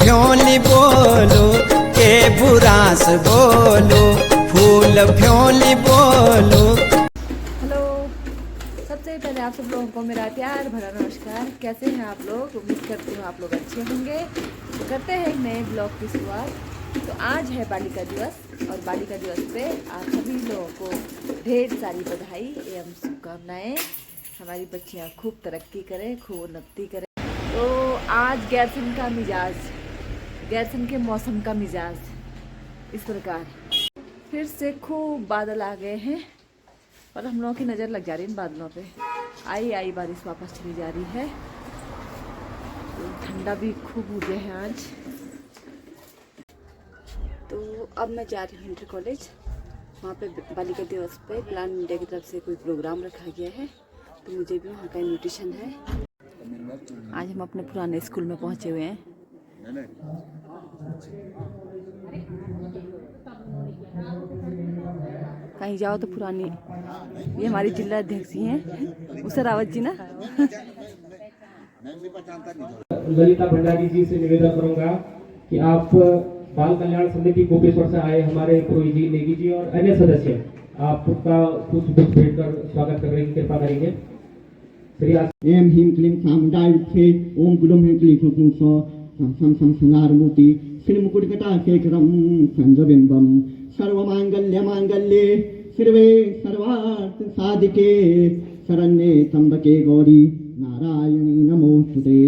फ्योली बोलो के बुरास बोलो, फूल फ्योली बोलो। हेलो, सबसे पहले आप सब लोगों को मेरा प्यार भरा नमस्कार। कैसे हैं आप लोग? उम्मीद करती हूँ आप लोग अच्छे होंगे। तो करते हैं एक नए ब्लॉग की शुरुआत। तो आज है बालिका दिवस और बालिका दिवस पे आप सभी लोगों को ढेर सारी बधाई एवं शुभकामनाएं। हमारी बच्चियाँ खूब तरक्की करें, खूब उन्नति करें। तो आज गैरसन का मिजाज, गैरसन के मौसम का मिजाज इस प्रकार, फिर से खूब बादल आ गए हैं और हम लोगों की नज़र लग जा रही है इन बादलों पे। आई आई बारिश वापस चली जा रही है। तो ठंडा भी खूब हो गया है आज। तो अब मैं जा रही हूँ इंटर कॉलेज। वहाँ पे बालिका दिवस पे प्लान इंडिया की तरफ से कोई प्रोग्राम रखा गया है, तो मुझे भी वहाँ का इन्विटेशन है। आज हम अपने पुराने स्कूल में पहुँचे हुए हैं। कहीं जाओ तो पुरानी, ये हमारी जिला अध्यक्षी हैं उषा रावत जी ना। ललिता भंडारी जी से निवेदन करूंगा कि आप बाल कल्याण समिति गोपेश्वर से आए हमारे पुरोहित जी, नेगी जी और अन्य सदस्य आपका कुछ बुक भेंट कर स्वागत करने की कृपा करेंगे। श्री एम ह्रीं क्लीं चामुण्डाय विद्महे ओम गुरुं ह्रीं क्लीं ह्रूं सं संहारमूर्ति श्री मुकुटकटाक्षेत्रं संजबिम्बं सर्वमांगल्ये शिवे सर्वार्थ साधिके शरण्ये त्र्यंबके गौरी नारायणी नमोस्तुते।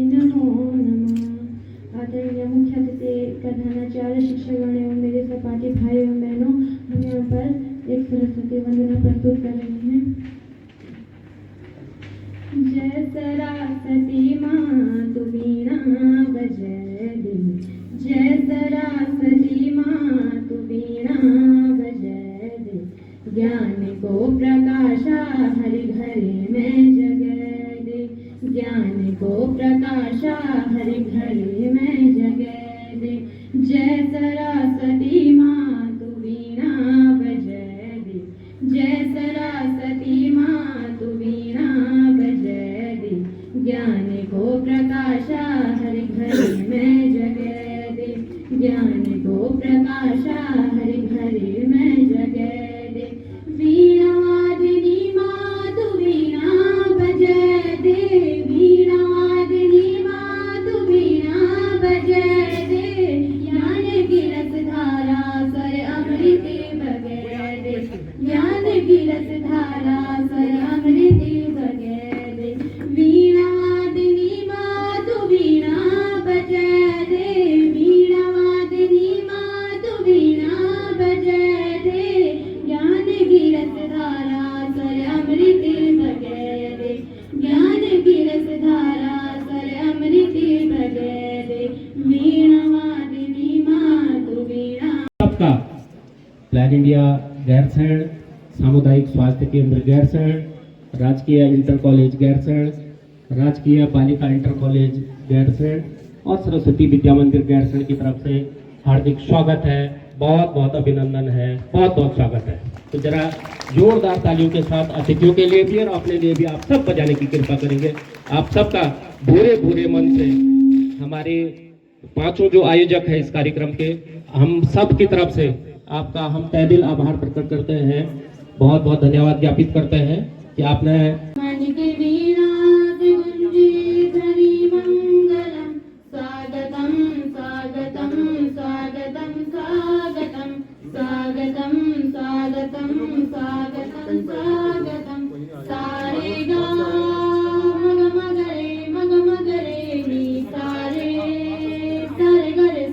नमो नमः। आदरणीय मुख्य अतिथि प्रधानाचार्य, शिक्षकगण एवं मेरे सहपाठी भाई एवं बहनों, हम यहाँ पर एक सरस्वती वंदना प्रस्तुत कर रहे हैं। जय सरस्वती माँ तू वीणा बजाए दे, जय सरस्वती माँ तू वीणा बजाए दे, ज्ञान को प्रकाशा हरि घरे में जगाए दे, ज्ञान को प्रकाशा हरि घरे में जगाए दे। जय सरस्वती माँ तू वीणा बजाए दे, जय सरस्वती माँ तू वीणा बजाए दे, ज्ञान को प्रकाशा हरि घरे में जगाए दे, ज्ञान को प्रकाशा हरि घरे में जगाए दे। वीणा वादिनी माँ तू वीणा बजाए दे, वीणा वादिनी माँ तू वीणा बजाए दे, ज्ञान की रस धारा स्वर अमृत बगाए दे, ज्ञान की रस धारा स्वर अमृत बगाए दे। वीणा वादिनी माँ तू वीणा बजाए दे, वीणा वादिनी माँ तू वीणा बजाए दे, ज्ञान की रस धारा स्वर अमृत बगाए दे, ज्ञान की रस धारा स्वर अमृत बगाए दे। वीणा वादिनी माँ तू वीणा। आपका प्लान इंडिया गैरसैंण, सामुदायिक स्वास्थ्य केंद्र गैरसैंण, राजकीय इंटर कॉलेज गैरसैंण, राजकीय बालिका इंटर कॉलेज गैरसैंण और सरस्वती विद्या मंदिर गैरसैंण की तरफ से हार्दिक स्वागत है। बहुत बहुत अभिनंदन है, बहुत बहुत स्वागत है। तो जरा जोरदार तालियों के साथ अतिथियों के लिए भी और अपने लिए भी आप सब बजाने की कृपा करेंगे। आप सबका भूरे भूरे मन से हमारे पांचों जो आयोजक है इस कार्यक्रम के, हम सब की तरफ से आपका हम तहे दिल आभार प्रकट करते हैं। बहुत बहुत धन्यवाद ज्ञापित करते हैं कि आपने स्वागतम स्वागतम स्वागतम स्वागतम स्वागतम स्वागतम स्वागतम स्वागतम। सारे गा मग मगरे नी सारे सारे गरे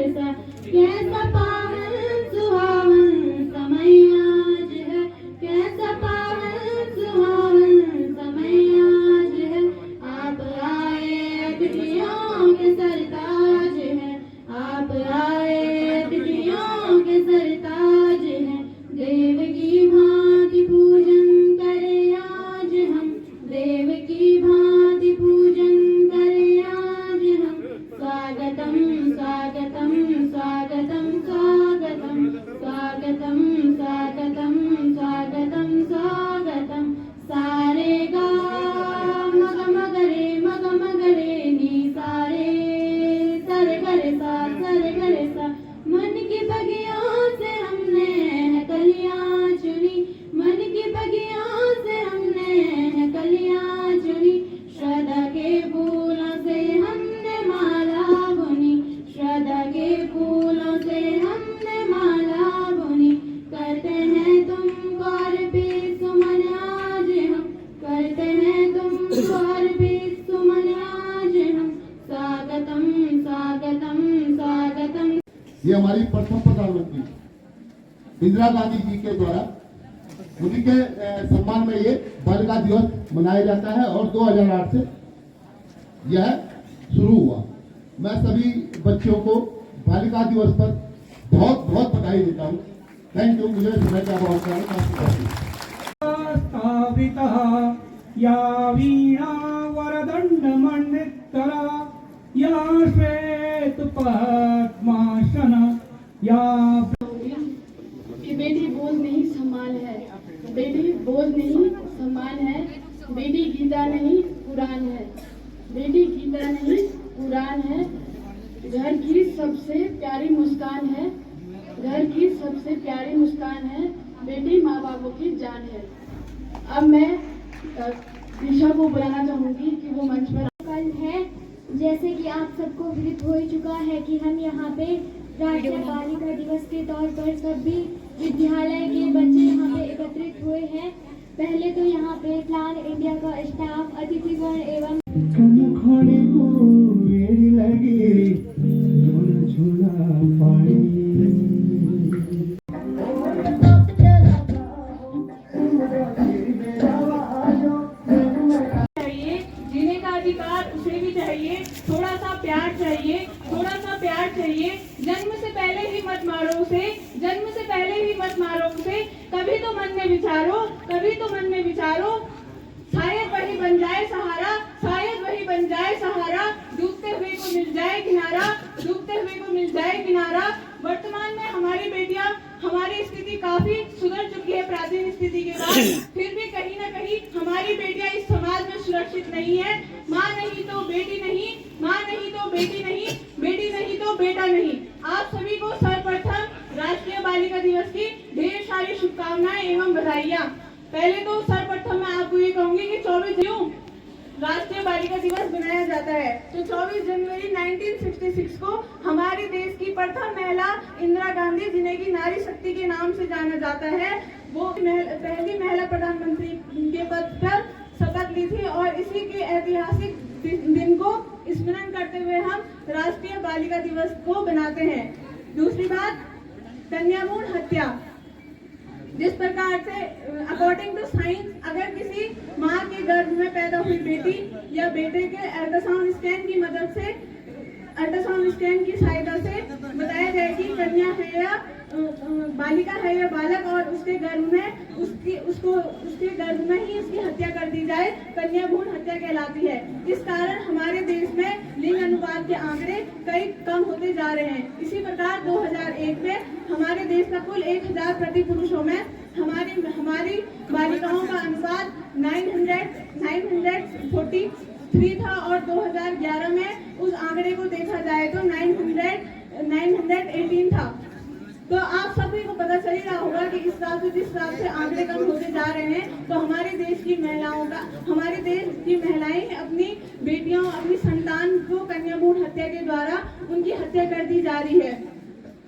सा कैसा पावन सुहावन समय आज है, कैसा पावन सुहावन ये हमारी प्रथम प्रधानमंत्री इंदिरा गांधी जी के द्वारा उन्हीं के सम्मान में ये बालिका दिवस मनाया जाता है और 2008 से यह शुरू हुआ। मैं सभी बच्चों को बालिका दिवस पर बहुत बहुत बधाई देता हूँ। Thank you. मुझे समय का बहुत या वीणा वरदंड मंडितरा या श्वेत पद्मासन या कि बेटी बोझ नहीं सम्मान है, बेटी बोझ नहीं सम्मान है, बेटी गीता नहीं कुरान है, बेटी गीता नहीं कुरान है, घर की सबसे प्यारी मुस्कान है, घर की सबसे प्यारी मुस्कान है, बेटी माँ बापों की जान है। अब मैं दिशा को बुलाना चाहूंगी कि वो मंच पर कल है। जैसे कि आप सबको विदित हो ही चुका है कि हम यहाँ पे राष्ट्रीय बालिका दिवस के तौर पर सभी विद्यालय के बच्चे यहाँ पे एकत्रित हुए हैं। पहले तो यहाँ पे प्लान इंडिया का स्टाफ, अतिथिगण एवं उसे भी चाहिए, थोड़ा सा प्यार चाहिए, थोड़ा सा प्यार चाहिए। जन्म से पहले ही मत मारो उसे, जन्म से पहले ही मत मारो उसे। कभी तो मन में विचारो, कभी तो मन में विचारो, शायद वही बन जाए सहारा, शायद वही बन जाए सहारा। डूबते हुए को मिल जाए किनारा, डूबते हुए को मिल जाए किनारा। वर्तमान में हमारी बेटियां, हमारी स्थिति काफी सुधर चुकी है प्राचीन स्थिति के बाद, फिर भी कहीं न कहीं हमारी बेटियां इस समाज में सुरक्षित नहीं है। माँ नहीं तो बेटी नहीं, माँ नहीं तो बेटी नहीं, बेटी नहीं तो बेटा नहीं। आप सभी को सर्वप्रथम राष्ट्रीय बालिका दिवस की ढेर सारी शुभकामनाएं एवं बधाइयाँ। पहले तो सर्वप्रथम मैं आपको ये कहूंगी कि 24 जून राष्ट्रीय बालिका दिवस मनाया जाता है। तो 24 जनवरी 1966 को हमारे देश की प्रथम महिला इंदिरा गांधी, जिन्हें की नारी शक्ति के नाम से जाना जाता है, वो पहली महिला प्रधानमंत्री के पद पर शपथ ली थी। और इसी के ऐतिहासिक दिन को स्मरण करते हुए हम राष्ट्रीय बालिका दिवस को बनाते हैं। दूसरी बात, कन्या भ्रूण हत्या। जिस प्रकार से अकॉर्डिंग टू साइंस, अगर किसी माँ के गर्भ में पैदा हुई बेटी या बेटे के अल्ट्रासाउंड स्कैन की मदद से, अल्ट्रासाउंड स्कैन की सहायता से बताया जाए कि कन्या है या बालिका है या बालक, और उसके गर्भ में उसके गर्भ में ही उसकी हत्या कर दी जाए, कन्या भ्रूण हत्या कहलाती है। इस कारण हमारे देश में लिंग अनुपात के आंकड़े कई कम होते जा रहे हैं। इसी प्रकार 2001 में हमारे देश का कुल 1000 प्रति पुरुषों में हमारी बालिकाओं का अनुपात 943 था, और 2011 में उस आंकड़े को देखा जाए तो 918 था। तो आप सभी को पता चल ही रहा होगा कि इस साल से जिस हिसाब से आंकड़े कम होते जा रहे हैं, तो हमारे देश की महिलाएं अपनी बेटियों, अपनी संतान को कन्या भ्रूण हत्या के द्वारा उनकी हत्या कर दी जा रही है।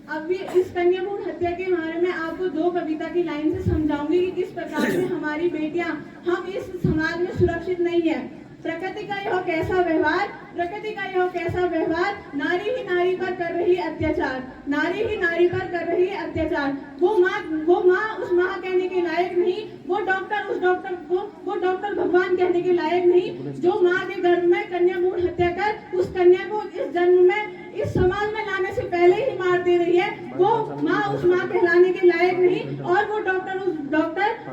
अब भी इस कन्या भ्रूण हत्या के बारे में आपको 2 कविता की लाइन से समझाऊंगी कि किस प्रकार से हमारी बेटियां, हम इस समाज में सुरक्षित नहीं है। प्रकृति का यह कैसा व्यवहार, प्रकृति का यह कैसा व्यवहार, नारी ही नारी पर कर रही अत्याचार, नारी ही नारी पर कर रही अत्याचार। वो माँ उस माँ कहने के लायक नहीं, वो डॉक्टर भगवान कहने के लायक नहीं, जो माँ के गर्भ में कन्या भ्रूण हत्या कर उस कन्या को इस जन्म में इस समाज में लाने से पहले ही मार दे रही है। वो माँ उस माँ कहलाने के लायक नहीं, और वो डॉक्टर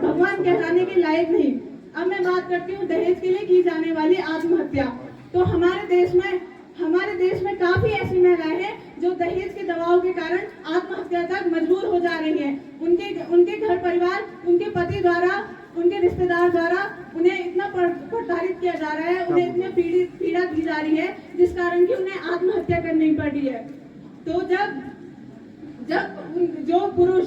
भगवान कहलाने के लायक नहीं। अब मैं बात करती हूँ दहेज के लिए की जाने वाली आत्महत्या। तो हमारे देश में काफी ऐसी महिलाएं हैं जो दहेज के दबाव के कारण आत्महत्या तक मजबूर हो जा रही हैं। उनके घर परिवार, उनके पति द्वारा, उनके रिश्तेदार द्वारा उन्हें इतना प्रताड़ित किया जा रहा है, उन्हें इतनी पीड़ा दी जा रही है, जिस कारण की उन्हें आत्महत्या करनी पड़ रही है। तो जब जो पुरुष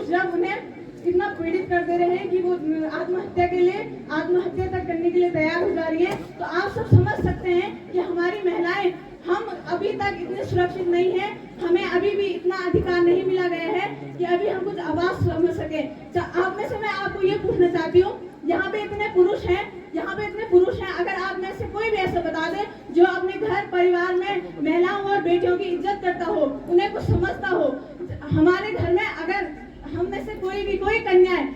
जब उन्हें इतना पीड़ित कर दे रहे हैं कि वो आत्महत्या तक करने के लिए तैयार हो जा रही है, तो आप सब समझ सकते हैं कि हमारी महिलाएं, हम अभी तक इतने सुरक्षित नहीं है, हमें अभी भी इतना अधिकार नहीं मिला गया है कि अभी हम कुछ आवाज समझ सके। आप में से मैं आपको ये पूछना चाहती हूँ, यहाँ पे इतने पुरुष हैं, अगर आप में से कोई भी ऐसा बता दे जो अपने घर परिवार में महिलाओं और बेटियों की इज्जत करता हो, उन्हें कुछ समझता हो। हमारे घर में अगर हम में से कोई कन्याएं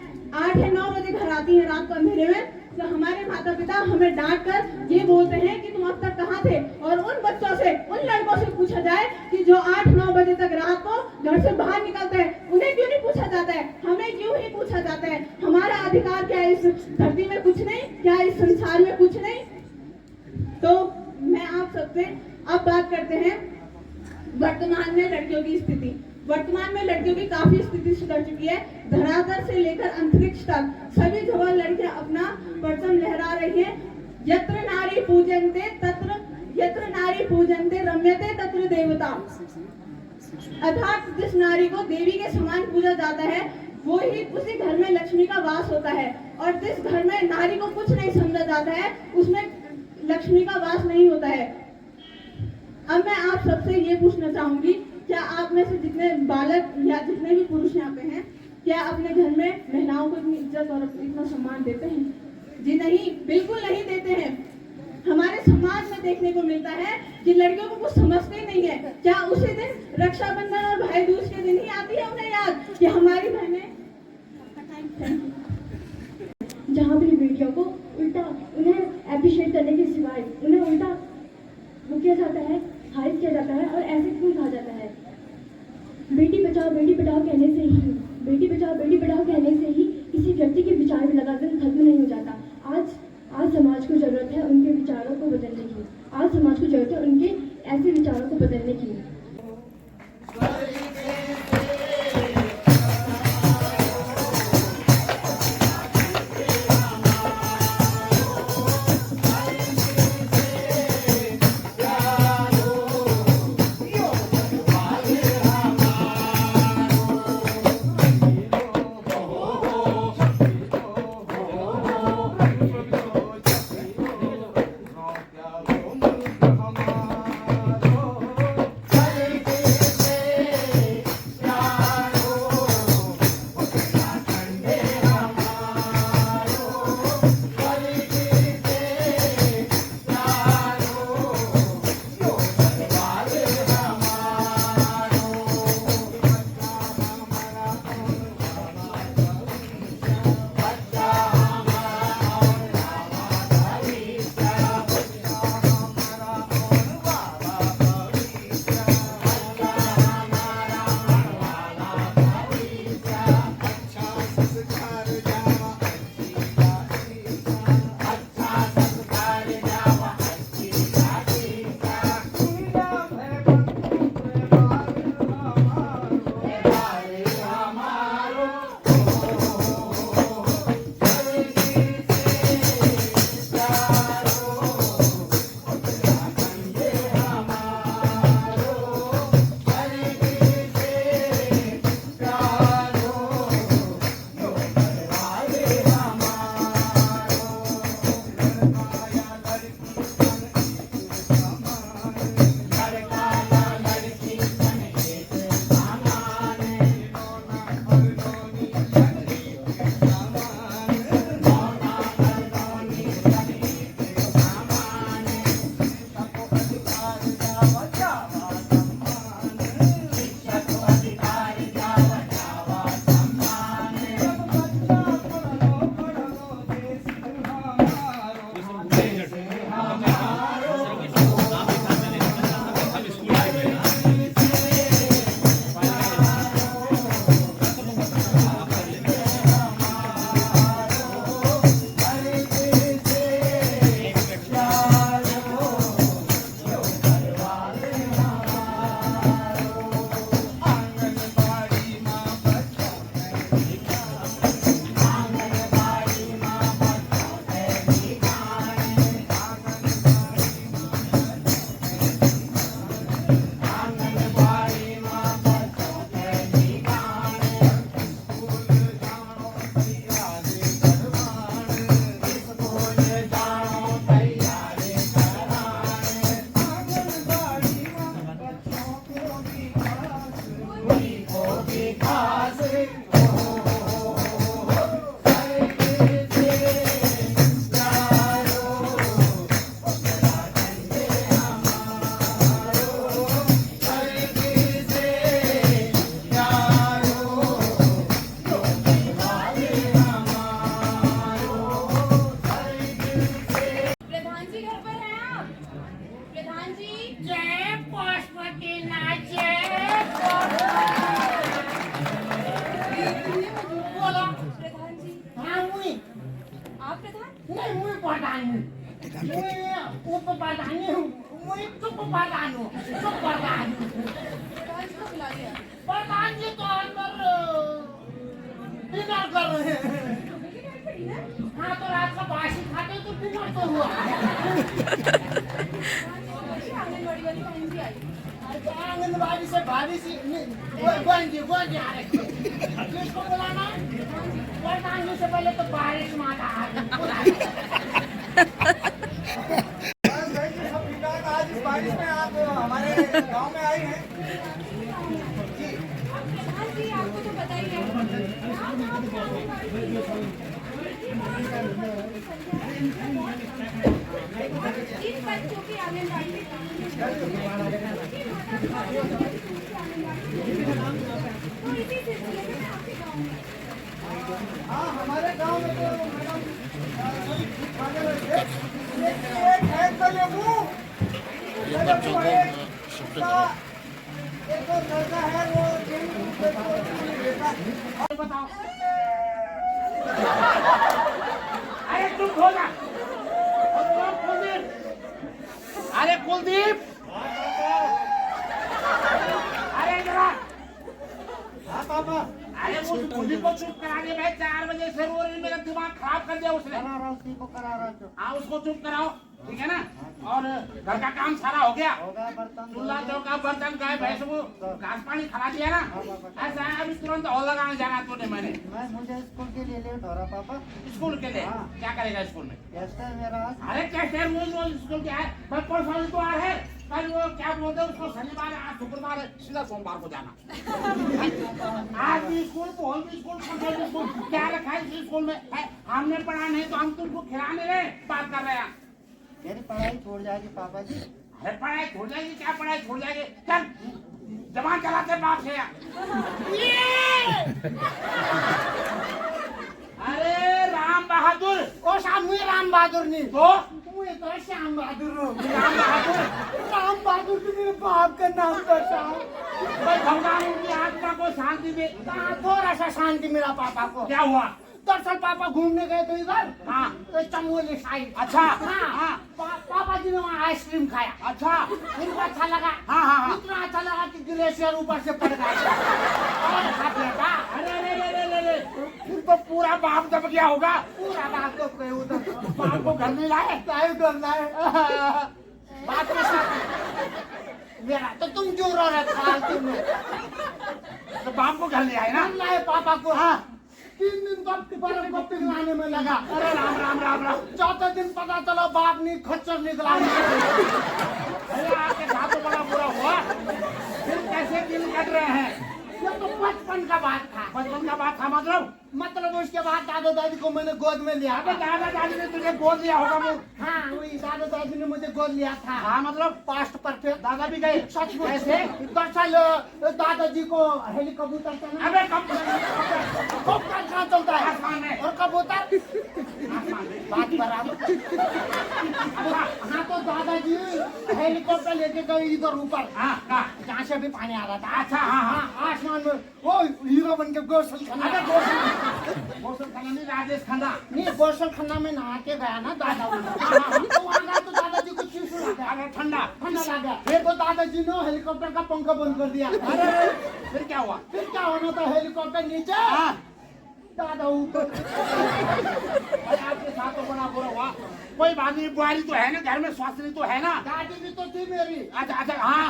8 या 9 बजे घर आती है रात को अंधेरे में, तो हमारे माता पिता हमें डांट कर ये बोलते हैं कि तुम अब तक कहाँ थे। और उन बच्चों से, उन लड़कों से पूछा जाए कि जो 8-9 बजे तक रात को घर से बाहर निकलते हैं, उन्हें क्यों नहीं पूछा जाता है, हमें क्यों ही पूछा जाता है। हमारा अधिकार क्या है इस धरती में? कुछ नहीं। क्या इस संसार में कुछ नहीं? तो मैं आप सबसे अब बात करते हैं वर्तमान में लड़कियों की स्थिति। वर्तमान में लड़कियों की काफी स्थिति सुधर चुकी है। धरातल से लेकर अंतरिक्ष तक सभी जगह लड़कियां अपना परचम लहरा रही हैं। यत्र नारी पूजन्ते रम्यते तत्र देवता। अर्थात जिस नारी को देवी के समान पूजा जाता है, वो ही उसी घर में लक्ष्मी का वास होता है। और जिस घर में नारी को कुछ नहीं समझा जाता है, उसमें लक्ष्मी का वास नहीं होता है। अब मैं आप सबसे ये पूछना चाहूंगी, क्या आप में से जितने बालक या जितने भी पुरुष यहाँ पे हैं, क्या अपने घर में महिलाओं को इतनी इज्जत और इतना सम्मान देते हैं? जी नहीं, बिल्कुल नहीं देते हैं। हमारे समाज में देखने को मिलता है कि लड़कियों को कुछ समझते ही नहीं है। क्या उसी दिन रक्षाबंधन और भाई दूज के दिन ही आती है उन्हें याद कि हमारी बहनें, जहाँ भी बेटियों को उल्टा उन्हें अप्रिशिएट करने के सिवाय उन्हें उल्टा वो किया जाता है, हाइप किया जाता है। और ऐसे क्यों कहा जाता है? बेटी बचाओ बेटी पढ़ाओ कहने से ही, बेटी बचाओ बेटी पढ़ाओ कहने से ही किसी व्यक्ति के विचार में लगातार खत्म नहीं हो जाता। आज समाज को जरूरत है उनके विचारों को बदलने की। आज समाज को जरूरत है उनके ऐसे विचारों को बदलने की। उप प्रधानी हूँ, मैं चुप प्रधान हूँ, चुप प्रधान। प्रधान जी तो अंदर डिनर कर रहे हैं। हाँ तो रात का बासी खाते तो डिनर तो हुआ। आंगनबाड़ी से भाभी सी गोंजी आ रहे। किसको बुलाना? प्रधान जी से पहले तो बारिश माता आज इस बारिश में आप हमारे गांव में आए हैं। जी आपको तो बताइए इन बच्चों की आंगनबाड़ी तो इसी सिलसिले में आपके गाँव में हाँ हमारे गांव में तो मैडम सभी खाने लगे। एक है तो लेबू बच्चों को एक और लड़का है वो बताओ। अरे चुप हो जा। अरे कुलदीप, अरे जरा। हाँ पापा। अरे वो कुलदीप को चुप करा दे भाई। 4 बजे से रो रही, मेरा दिमाग खराब कर दिया उसने। हाँ उसको चुप कराओ, ठीक है ना। और घर का काम सारा हो गया, चूल्हा चौका बर्तन गाय भैंस वो घास पानी खिला दिया ना। ऐसा है अभी तुरंत और लगाने जाना तूने। मैंने मुझे स्कूल के लिए लेट हो रहा पापा। स्कूल के लिए क्या करेगा स्कूल में? टेस्ट है मेरा। अरे कैसे रोज स्कूल क्या है? परसों तो आ है, कल वो क्या बोलते हैं उसको, शनिवार आज शुक्रवार है, सीधा सोमवार को जाना। आज भी स्कूल, बोल भी स्कूल, स्कूल क्या रखा है इस स्कूल में? हमने पढ़ा नहीं तो हम तुमको खिलाने रहे बात कर रहे हैं। मेरी पढ़ाई छोड़ जाएगी पापा जी। अरे पढ़ाई छोड़ जाएगी? क्या पढ़ाई छोड़ जाएगी? चल जवान चलाते बाप से। अरे राम बहादुर। ओ शाम हुई राम बहादुर नहीं तो मुझे तो श्याम बहादुर हो। राम बहादुर, राम बहादुर तो मेरे बाप का नाम था श्याम। भाई भगवान उनकी आत्मा को शांति दे। थोड़ा सा शांति मिला पापा को। क्या हुआ? दरअसल पापा घूमने गए थे इधर। हाँ तो चमोली साइड। अच्छा हाँ पापा जी ने वहाँ आइसक्रीम खाया। अच्छा उनको अच्छा लगा। हाँ इतना अच्छा लगा कि ग्लेशियर ऊपर से पड़ गया। और खा लिया। अरे फिर तो पूरा बाप दब गया होगा। पूरा बाप को कोई उधर बाप को घर में लाए। टाइम करना है। बात के साथ मेरा तो तुम जो रो रहे फालतू में। तो बाप को घर ले आए ना? लाए पापा को। हाँ 3 दिन तक बर्फ को पिघलाने में लगा। अरे राम राम राम राम। चौथे दिन पता चला बाप नहीं खच्चर निकला। अरे आपके साथ तो बड़ा बुरा हुआ। फिर कैसे दिन कट रहे हैं? ये तो बचपन का बात था। बचपन का बात था मतलब उसके बाद दादा दादी को मैंने गोद में लिया। अबे दादा दादी ने तुझे गोद लिया होगा वो। हाँ वही दादा दादी ने मुझे गोद लिया था। हाँ मतलब पास्ट परफेक्ट। दादा भी गए? सच में। कैसे? दरअसल दादाजी को हेलीकॉप्टर चलता है। अबे कबूतर कहाँ चलता है? आसमान में। और कबूतर बात बराबर। हाँ तो दादाजी हेलीकॉप्टर लेके गए इधर ऊपर। हाँ जहाँ से भी पानी आ रहा था। अच्छा हाँ आसमान में वो हीरो बन के गोसल खन्ना। मौसम खन्ना नहीं, राजेश खन्ना। नहीं गोसल खन्ना में नहा के गया ना दादा। तो वहाँ गया तो दादाजी को चीसू लगा। अरे ठंडा लगा। फिर तो दादाजी ने हेलीकॉप्टर का पंखा बंद कर दिया। अरे फिर क्या हुआ? फिर क्या होना था? हेलीकॉप्टर नीचे, दादा ऊपर। आपके साथ तो बड़ा बुरा हुआ। कोई बात नहीं, बुआरी तो है ना घर में, स्वास्थ्य तो है ना? दादी भी तो थी मेरी। अच्छा हाँ।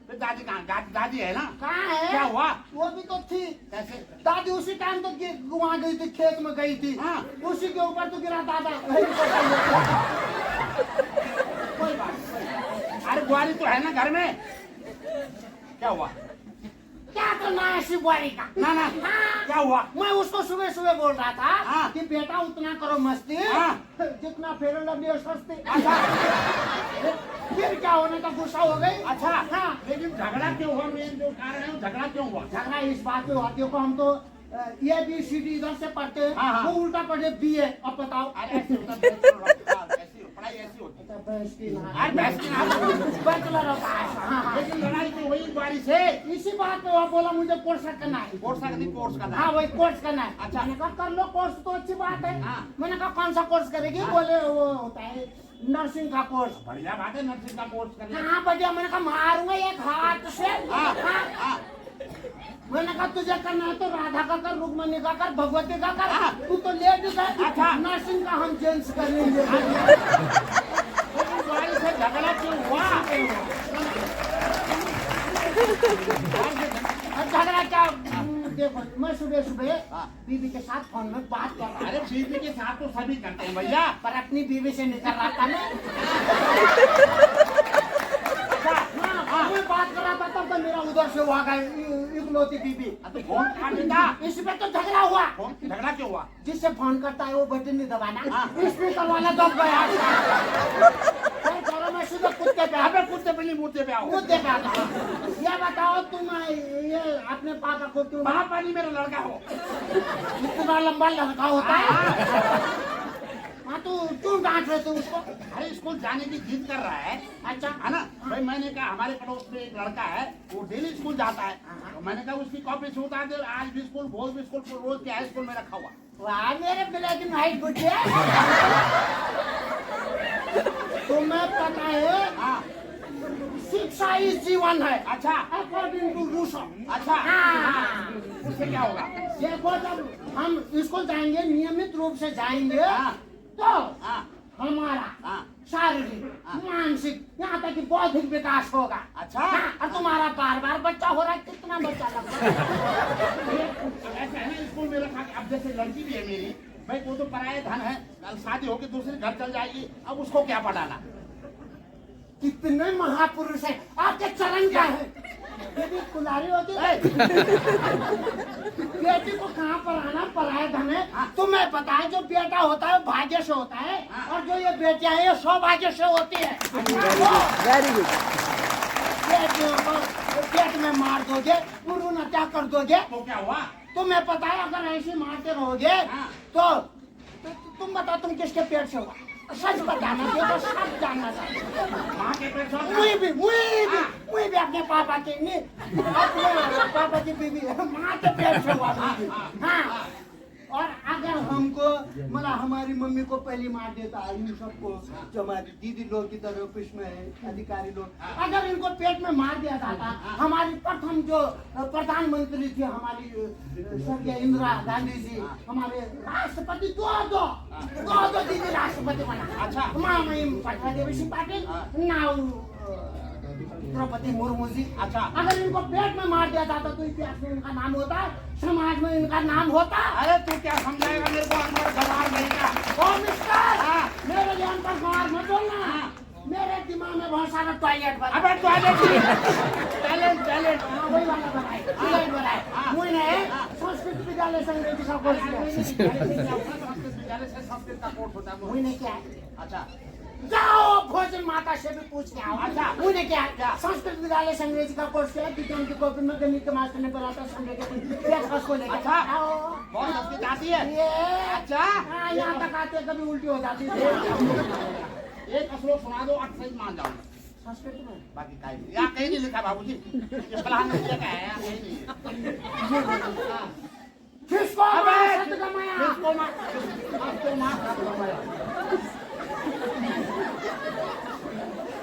फिर दादी कहाँ? दादी है ना? कहाँ है? क्या हुआ? वो भी तो थी। कैसे? दादी उसी टाइम तो वहाँ गई थी, खेत में गई थी। हाँ। उसी के ऊपर तो गिरा दादा। कोई बात नहीं। अरे बुआरी तो है ना घर में? क्या हुआ? क्या करना है ऐसी बुआरी का? ना क्या हुआ? मैं उसको सुबह सुबह बोल रहा था हाँ। कि बेटा उतना करो मस्ती जितना फेयर एंड लवली और सस्ती। अच्छा फिर क्या होने का गुस्सा हो गई। अच्छा हाँ। लेकिन झगड़ा क्यों हुआ? मेन जो कारण है झगड़ा क्यों हुआ? झगड़ा इस बात पे हुआ देखो हम तो ABCD इधर से पढ़ते हैं। हाँ। वो उल्टा पढ़े BA। अब बताओ। अरे ऐसे होता है, पढ़ाई ऐसी होती है। बैचलर बैचलर होता है। लेकिन लड़ाई तो वही बारी से इसी बात पे वो बोला मुझे कोर्स करना है। कोर्स का नहीं, कोर्स करना हाँ है। वही कोर्स करना है। अच्छा। मैंने कहा कर लो कोर्स तो अच्छी बात है। हाँ। मैंने कहा कौन सा कोर्स करेगी? बोले वो होता है नर्सिंग का कोर्स। बढ़िया बात है, नर्सिंग का कोर्स करना। हाँ बढ़िया। मैंने कहा मारूंगा एक हाथ से। हाँ, हाँ। हाँ। मैंने कहा तुझे करना है तो राधा का कर, रुक्मणी का कर, भगवती का कर। हाँ। तू तो लेडीज है। अच्छा। नर्सिंग का हम जेंट्स करेंगे। तुम्हारे से झगड़ा क्यों हुआ? झगड़ा क्या? देखो मैं सुबह सुबह हाँ। बीवी के साथ फोन में बात कर रहा अरे बीवी के साथ तो सभी करते हैं भैया। पर अपनी बीवी से नहीं कर रहा था मैं। मैं बात कर रहा था तब तो मेरा उधर से हुआ गया इकलौती बीवी। तो फोन काट देता। इस पे तो झगड़ा हुआ। फोन झगड़ा क्यों हुआ? जिससे फोन करता है वो बटन नहीं दबाना। हाँ। स्पीकर वाला दब गया। मैं सीधा कुत्ते पे अबे कुत्ते पे नहीं मुद्दे पे आओ। कुत्ते पे आता। ये बताओ तुम ये अपने पापा को क्यों पापा नहीं मेरा लड़का हो। इतना लंबा लड़का होता है? हाँ तो क्यों डांट रहे थे उसको? अरे स्कूल जाने की जिद कर रहा है। अच्छा है ना भाई? मैंने कहा हमारे पड़ोस में एक लड़का है, वो डेली स्कूल जाता है। तो मैंने कहा उसकी कॉपी से उतार दे, आज भी स्कूल, भोज भी स्कूल, रोज के हाई स्कूल में रखा हुआ। वाह मेरे ब्लैक एंड व्हाइट गुड्डे। तुम्हें पता है हाँ। शिक्षा ही जीवन है। अच्छा। According to Rousseau. अच्छा। हाँ। उससे क्या होगा? देखो जब हम स्कूल जाएंगे नियमित रूप से जाएंगे हाँ। तो हाँ। हमारा हाँ। शारीरिक मानसिक यहाँ तक कि बौद्धिक विकास होगा। अच्छा। हाँ, और तुम्हारा बार बार बच्चा हो रहा है। कितना बच्चा लग रहा है? ऐसा है ना, स्कूल में रखा। अब जैसे लड़की भी है मेरी भाई, वो तो पराया धन है, कल शादी होकर दूसरे घर चल जाएगी, अब उसको क्या पढ़ाना? कितने महापुरुष हैं आपके चरण क्या है? बेटी कुलारी होती है। बेटी को कहाँ पढ़ाना? पराया धन है। तुम्हें पता है जो बेटा होता है भाग्य से होता है, और जो ये बेटियां हैं ये सौभाग्य से होती है। Very good. बेटियों को पेट में मार दोगे, भ्रूण हत्या कर दोगे, तो क्या हुआ? तुम्हें पता है अगर ऐसे मारते रहोगे तो तुम बताओ तुम किसके पेट से हुआ? सच बताना देखो, सब जानना चाहिए। माँ के पेट से? मुझे भी अपने पापा की नहीं, अपने पापा की बीवी माँ के पेट से हुआ। हाँ। और अगर हमको मतलब हमारी मम्मी को पहली मार देता है, इन सबको जो हमारी दीदी लोग की तरह ऑफिस में है, अधिकारी लोग, अगर इनको पेट में मार दिया जाता, हमारी प्रथम जो प्रधानमंत्री थी हमारी स्वर्गीय इंदिरा गांधी जी, हमारे राष्ट्रपति दो दीदी राष्ट्रपति बना। अच्छा। मामी पटवा देवी सिंह पाटिल, नाउ द्रौपदी मुर्मू जी। अच्छा। अगर इनको पेट में मार दिया जाता तो इतिहास में इनका नाम होता, समाज में इनका नाम होता। अरे तू क्या समझाएगा मेरे को? अंदर गवार नहीं का। ओ मिस्टर, मेरे ज्ञान पर गवार मत बोलना। मेरे दिमाग में बहुत सारा टॉयलेट बना। अबे टॉयलेट टैलेंट हाँ वही वाला बनाए, टॉयलेट बनाए। मुझे संस्कृत विद्यालय से अंग्रेजी का कोर्स किया। संस्कृत का कोर्स होता है। मुझे क्या है? अच्छा। जाओ भोजन माता से भी पूछ के आओ। अच्छा। मुझे क्या है? संस्कृत विद्यालय से अंग्रेजी का कोर्स किया, विज्ञान की कॉपी में गणित के मास्टर ने बोला था संडे के को लेकर अच्छा। आओ। बहुत संस्कृत आती है? ये अच्छा। हाँ यहाँ तक आते कभी उल्टी हो जाती है। एक श्लोक सुना दो, 8 सही मान जाऊंगा। संस्कृत में बाकी कहीं नहीं, यहाँ कहीं नहीं लिखा बाबूजी। ये फलाना ने लिखा है, यहाँ कहीं नहीं है। किसको सतगमया? किसको मार सतगमया?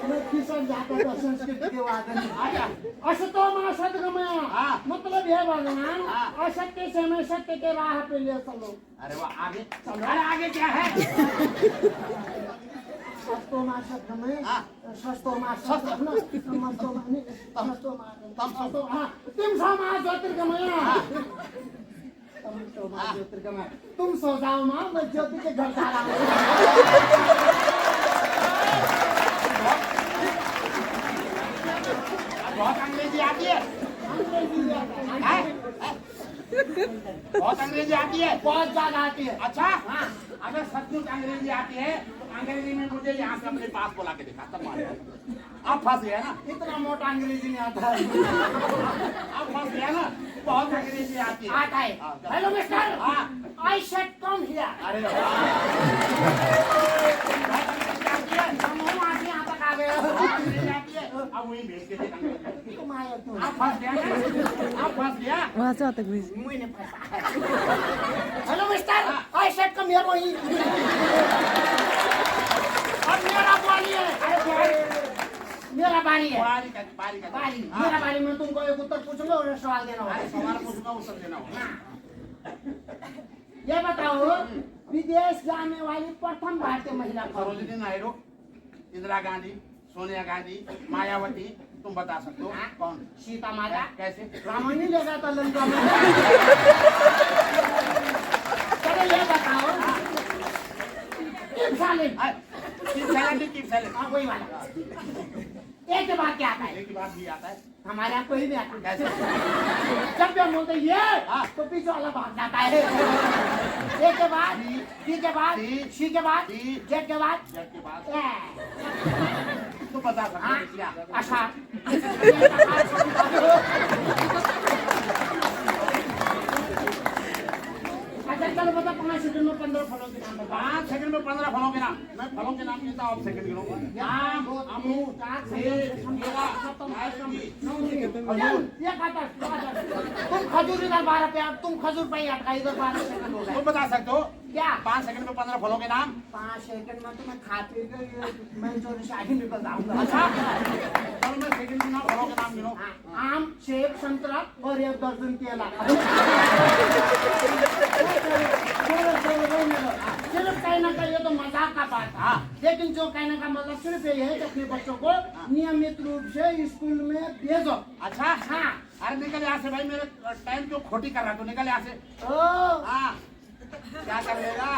मैं किसान जाता था संस्कृत के वादन। आजा। असतो मां सतगमया, मतलब है भगवान असत्य से मैं सत्य के राह पे ले चलो। अरे वाह, आगे चलो। अरे आगे क्या है? सस्तो मां सतगमया, सस्तो मां सतगमया, समस्तो मां नहीं, समस्तो मां तुम सो मां ज्योतिर्गमया, समस्तो मां ज्योतिर्गमया। तुम सो जाओ मां, मैं ज्योति के घर जा रहा हूँ। बहुत अंग्रेजी आती है? बहुत अंग्रेजी आती है? बहुत ज्यादा आती है। अच्छा। अगर सचमुच अंग्रेजी आती है तो अंग्रेजी में मुझे यहाँ से अपने पास बुला के दिखा, तब मालूम। अब फंस गया ना? इतना मोटा अंग्रेजी नहीं आता है। अब फंस गया ना? बहुत अंग्रेजी आती है। आता है। Hello mister, I said come here. अरे हम यहाँ तक आ गए। अब वही भेज के देख अंग्रेजी। तुम आया क्यों आप फंस गया क्या? आप फंस गया? वहाँ से तक भी मुझे नहीं फंसा hello mister I set come here वही और मेरा बारी है मेरा बारी है बारी का बारी मेरा बारी में तुमको एक उत्तर पूछूंगा और एक सवाल देना होगा सवाल पूछूंगा उत्तर देना होगा। ये बताओ विदेश जाने वाली प्रथम भारतीय महिला कौन है? सरोजिनी नायडू, इंदिरा गांधी, सोनिया गांधी, मायावती, तुम बता सकते हो कौन? सीता माता कैसे? रावण ही ले गया था लंका में चलो ये बताओ कीप साइलेंट कीप साइलेंट। हाँ वही वाला एक के बाद क्या आता है एक ही बात भी आता है। हमारे यहाँ कोई नहीं आता कैसे? जब भी हम बोलते हैं ये तो पीछे वाला भाग जाता है एक के बाद बी के बाद सी के बाद जेड के बाद जेड के बाद ए। तुम बता सकते हाँ, हो क्या? अच्छा अच्छा चलो बता 5 सेकंड में 15 फलों के नाम बता 5 सेकंड में 15 फलों के नाम। मैं फलों के नाम कहता हूँ, आप सेकंड गिनो। आम, अमरूद, सेब, केला, खजूर ये खाता तुम खजूर इधर 12 पे तुम खजूर पे ही अटका इधर 12 सेकंड हो गए तुम बता सकते हो क्या 5 सेकंड में 15 फलों के नाम? 5 सेकंड में तो मैं खा पी के मैं चोरी से आगे निकल जाऊंगा अच्छा चलो मैं सेकंड गिना, फलों के नाम गिनो। आम सेब संतरा और एक दर्जन केला सिर्फ कहने का ये तो मजाक का बात है लेकिन जो कहने का मतलब सिर्फ ये है कि अपने बच्चों को नियमित रूप से स्कूल में भेजो। अच्छा हाँ अरे निकल यहाँ से भाई, मेरे टाइम क्यों खोटी कर रहा तू? निकल यहाँ से। ओ हाँ क्या कर लेगा?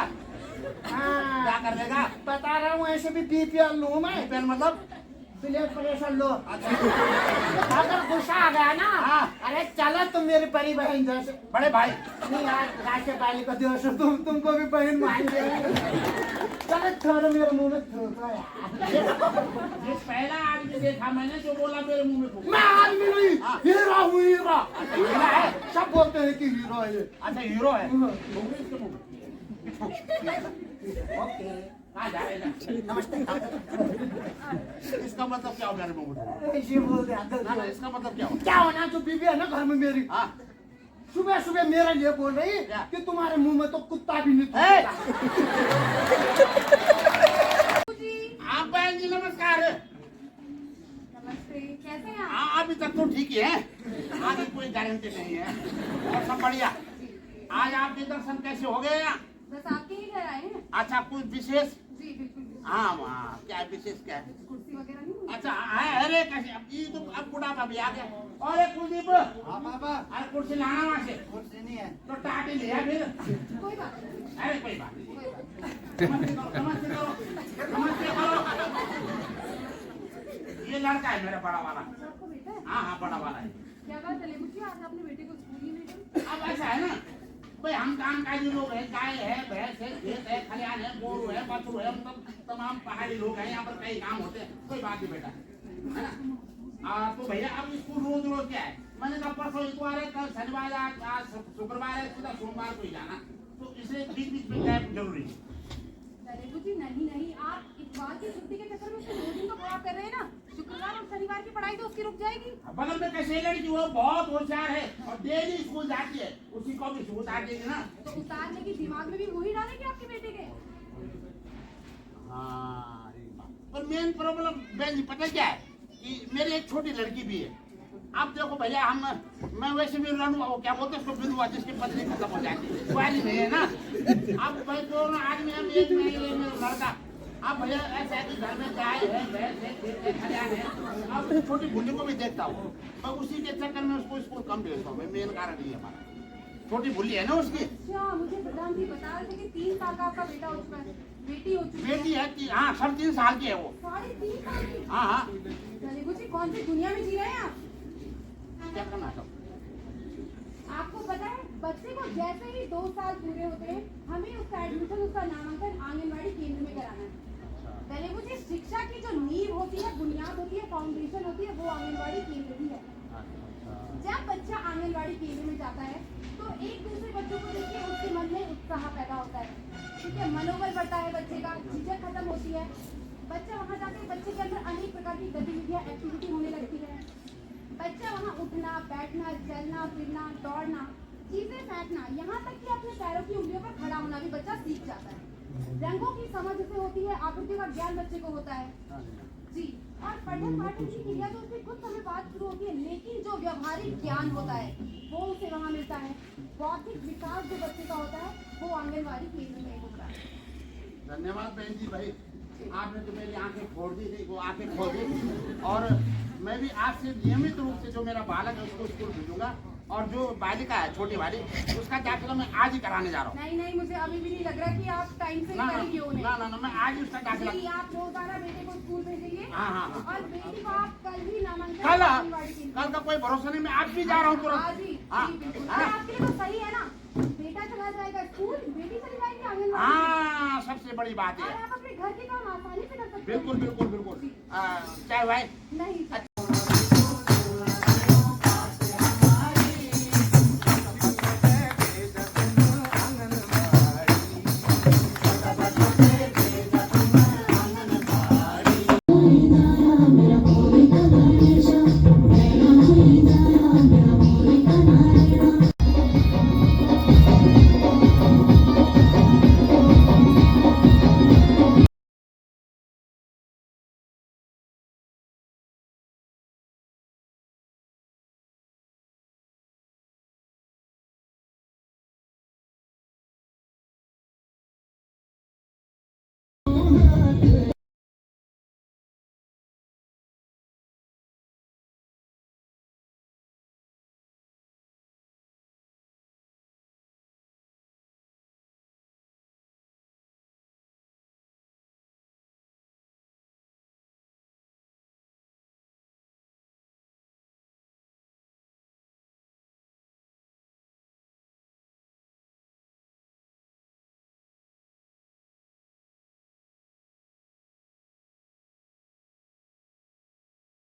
हाँ क्या कर लेगा? बता रहा हूँ ऐसे भी बीपीएल लूँ मैं पेन मतलब? ब्लड प्रेशर लो अगर गुस्सा आ गया ना अरे चलो तुम मेरी बड़ी बहन जैसे बड़े भाई नहीं यार राष्ट्रीय बालिका दिवस है, तुमको भी बहन मान चलो छोड़ो मेरे मुंह में थूको यार ये पहला आदमी देखा मैंने जो बोला मेरे मुंह में थूक। मैं आदमी नहीं हीरा हूँ हीरा। हीरा है? सब बोलते हैं कि हीरो है ये। अच्छा हीरो है। थूक इसके मुंह में। ओके कहाँ जा रहे हैं? नमस्ते इसका मतलब क्या हो मेरे मुंह में? ऐसे बोल दिया ना इसका मतलब क्या हो? क्या होना जो बीबी है ना घर में मेरी हाँ सुबह सुबह मेरे लिए बोल रही क्या? कि तुम्हारे मुंह में तो कुत्ता भी नहीं थूकता। आप बहन जी नमस्कार। नमस्ते, कैसे हैं आप? हाँ अभी तक तो ठीक ही है, आगे कोई गारंटी नहीं है और सब बढ़िया। आज आपके दर्शन कैसे हो गए? बस आपके ही घर आए हैं। अच्छा कुछ विशेष? जी बिल्कुल। हाँ वहाँ क्या है विशेष क्या है? कुर्सी वगैरह नहीं? अच्छा है अरे कैसे अब ये तो अब बुढ़ापा भी आ गया। और एक कुलदीप हाँ पापा अरे कुर्सी लाना वहाँ से। कुर्सी नहीं है तो टाटी लिया फिर। कोई बात नहीं, अरे कोई बात नहीं। कोई बात नहीं। नमस्ते करो नमस्ते करो। ये लड़का है मेरा बड़ा वाला। आपको बेटा है? हाँ हाँ बड़ा वाला है। क्या बात है लेबू जी, आज अपने बेटे को स्कूल नहीं भेजा? अब ऐसा है ना भाई, हम काम काजी लोग हैं, गाय है भैंस है खेत है खलिहान है गोरू है बछरू है, मतलब तमाम पहाड़ी लोग हैं, यहाँ पर कई काम होते हैं। कोई बात नहीं बेटा है ना। तो भैया अब स्कूल रोज रोज क्या है, मैंने कहा परसों इतवार है, कल शनिवार है, आज शुक्रवार है, सीधा सोमवार को ही जाना, तो इसलिए बीच बीच में गैप जरूरी है। लेबू जी नहीं, आप इतवार की छुट्टी के चक्कर में उसके 2 दिन को खराब कर रहे हैं ना। शुक्रवार और शनिवार की पढ़ाई तो उसकी रुक जाएगी। बगल में कैसे लड़की वो बहुत होशियार है और डेली स्कूल जाती है, उसी को भी स्कूल उतार देगी ना। तो उतारने की दिमाग में भी वही डालेंगे आपके बेटे के। हाँ पर मेन प्रॉब्लम बहन जी पता क्या है कि मेरी एक छोटी लड़की भी है। आप देखो भैया मैं वैसे भी वो क्या बोलते हैं उसको विधवा जिसकी पत्नी खत्म हो जाती है, वाली नहीं है ना। अब भाई दोनों आदमी हम एक महीने में लड़का, अब भैया ऐसा है कि घर में गाय है भैंस है खेत है खलिहान है। अब छोटी भुल्ली को भी देखता हूँ, मैं उसी के चक्कर में उसको स्कूल कम भेजता हूँ। मेन कारण ये हमारा छोटी भुल्ली है ना उसकी। अच्छा मुझे प्रधान जी बता रहे थे कि 3 साल का आपका बेटा हो चुका है, बेटी हो चुकी है। बेटी है कि हाँ 3.5 साल की है वो। 3.5 साल की? हाँ लेबू जी कौन सी दुनिया में जी रहे हैं आप? क्या करना था? आपको पता है बच्चे को जैसे ही 2 साल पूरे होते हैं हमें उसका एडमिशन उसका नामांकन आंगनबाड़ी केंद्र में कराना है। पहले मुझे शिक्षा की जो नींव होती है, बुनियाद होती है, फाउंडेशन होती है, वो आंगनबाड़ी केंद्र ही है। जब बच्चा आंगनबाड़ी केंद्र में जाता है तो एक दूसरे बच्चों को देखकर उसके मन में उत्साह पैदा होता है, ठीक है, मनोबल बढ़ता है, बच्चे का झिझक खत्म होती है। बच्चा वहाँ जाकर बच्चे के अंदर अनेक प्रकार की गतिविधियाँ एक्टिविटी होने लगती है। बच्चा वहाँ उठना बैठना चलना फिरना दौड़ना चीजें फेंकना यहाँ तक कि अपने पैरों की उंगलियों पर खड़ा होना भी बच्चा सीख जाता है। रंगों की समझ उसे होती है, आकृतियों का ज्ञान बच्चे को होता है जी। और पठन पाठन की क्रिया तो उसकी कुछ समय बाद शुरू होती है, लेकिन जो व्यवहारिक ज्ञान होता है वो उसे वहाँ मिलता है। बौद्धिक विकास जो बच्चे का होता है वो आंगनवाड़ी केंद्र में होता है। धन्यवाद बहन जी भाई, आपने तो मेरी आंखें खोल दी थी, वो आंखें खोल दी। और मैं भी आज से नियमित रूप से जो मेरा बालक है उसको स्कूल भेजूंगा, और जो बालिका है छोटी वाली उसका दाखिला मैं आज ही कराने जा रहा हूँ। नहीं नहीं, मुझे अभी भी नहीं लग रहा कि आप टाइम से ना करेंगे उन्हें। ना मैं आज ही उसका दाखिला। जी, आप रोजाना बेटे को स्कूल भेजेंगे। हाँ। और बेटी को आप कल ही नामांकन कल का कोई भरोसा नहीं, मैं आज भी जा रहा हूँ तुरंत। हाँ, आपके लिए तो सही है ना, बेटा चला जाएगा स्कूल, बेटी चली जाएगी आंगनबाड़ी। हाँ, सबसे बड़ी बात है। और आप अपने घर के काम आसानी से कर सकते हैं। बिल्कुल। चाय भाई नहीं।